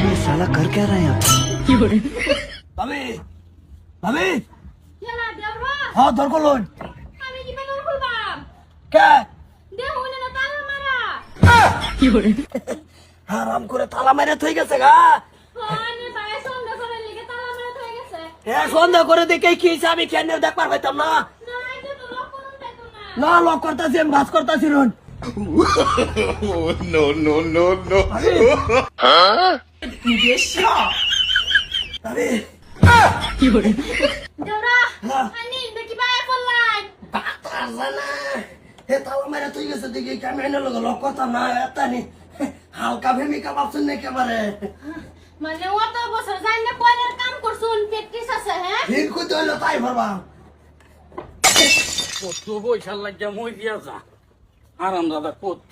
ये साला कर क्या रहा है यहाँ पे? ভাবি ভাবি কেলা দেবরা হ্যাঁ দরকার লোন আমি কি বেতন খুলবাম কে দে হইলে না তালা মারা হারাম করে তালা মেরে থই গেছে গা ফোনে ভাই সন্দেহ করে লিখে তালা মারা হয়ে গেছে হ্যাঁ সন্দেহ করে দেখে কি হিসাবে আমি কেন দেখবার পাইতাম না না এটা তো লক করুন তাই তো না না লক করতেছি আমি বাস করতেছি রন no, no, no, no. ভাবি দেবরা আনি দেখি ভাই বললাই ডাক্তার জানা হে তালা মেরে থই গেছে দেখি ক্যামেরা লগে লক করতাম না এতানি হালকা ভূমিকা ভাবছেন না একেবারে মানে অত বছর যাই না পরের কাম করছুন প্র্যাকটিস আছে হ্যাঁ ভিড় করতে হইলো তাই ভরবা কত পয়সা লাগিয়া মই দিয়া যা আরাম দাদা কত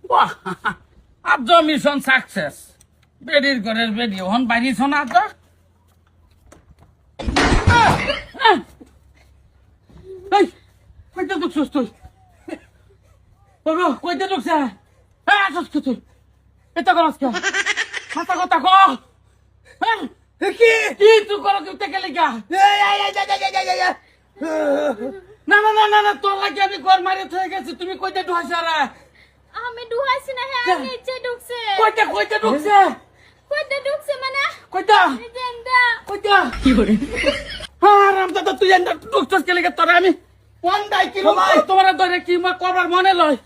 বাহ আজ মিশন সাকসেস বেডির ঘরের বেডি হন বাড়িছ না আজ কইতে ঢুকছিস তুই কইতে ঢুকছে আসস কি তুই এটা করস কে কথা কথা ক কি কি তুই করো কিতে গেলি গা না না না না না তোর লাগে আমি ঘর মারি থয়ে গেছি তুমি কইতে ঢুকছ রে আমি ডুহাইছি না হ্যাঁ নিচে ঢুকছে কইতে কইতে ঢুকছে কইতে ঢুকছে মানে কইতা জেন্দা কইতা কি করে আরাম দাদা তুই এন্ড ঢুকছস কে লাগে তোর আমি কোন দাই কি তোমার ধরে কি মা করবার মনে লয়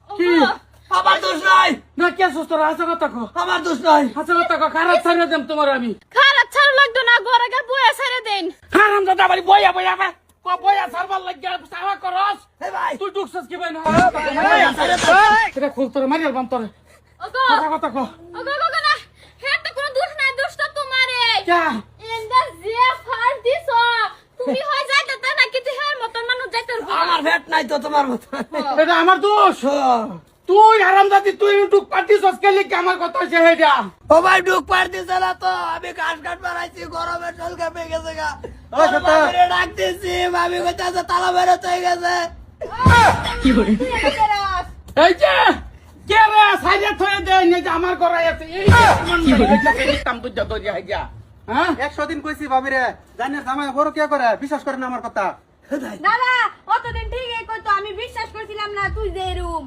কি আমার দোষ নাই না কে সুস্থ আছে কথা কো আমার দোষ নাই আছে কথা কো খারাপ ছাড়ে দেম তোমার আমি খারাপ ছাড় লাগতো না ঘরে গা বইয়া ছেড়ে দেন আরাম দাদা বাড়ি বইয়া বইয়া কো বইয়া সারবার লাগিয়া সাবা করস হে ভাই তুই ঢুকছস কি ভাই না বইয়া ছাড়ে দে। এটা খুল তোর মারি আলবাম তোর ওগো কথা কো ওগো ওগো না হ্যাঁ তো কোনো দোষ নাই দোষ তো তোমারে কে এন্ডা যে ফার দিছ তুমি হয় যাইতে তা না কিন্তু হ্যাঁ মতন মানুষ যাইতে আমার ভেট নাই তো তোমার মতো এটা আমার দোষ তুই আরাম দাদি তুই ঢুক পারতিছস কে লাগে আমার কথা সে হেডা ও ভাই ডুক পার দিছে না তো আমি কাট কাট মারাইছি গরমে জল কাপে গেছে গা ও সত্যি? ডাকতেছি ভাবি কইতাছে তালা মেরে থই গেছে এই যে কে রে সাইডে থয়ে দে নে যে আমার করাই আছে এই যে কাম তো যত দিয়া গিয়া হ্যাঁ 100 দিন কইছি ভাবিরে জানিস জামাই বড় কে করে বিশ্বাস করে না আমার কথা না না অতদিন ঠিকই কইতো আমি বিশ্বাস করছিলাম না তুই যে রুম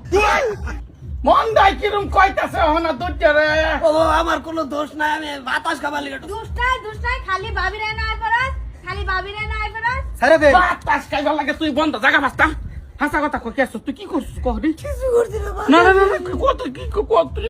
মন দাই কিরম কইতাছে হনা দুজে রে ও আমার কোনো দোষ নাই আমি বাতাস খাবার লিগে দুষ্টাই খালি ভাবিরে না আইপারাস খালি ভাবিরে না আইপারাস ছেড়ে দে বাতাস খাইবার লাগে তুই বন্ধ জায়গা বাস্তা হাসা কথা কই তুই কি করছিস কহ দি কিছু করছি না না না না কত কি কত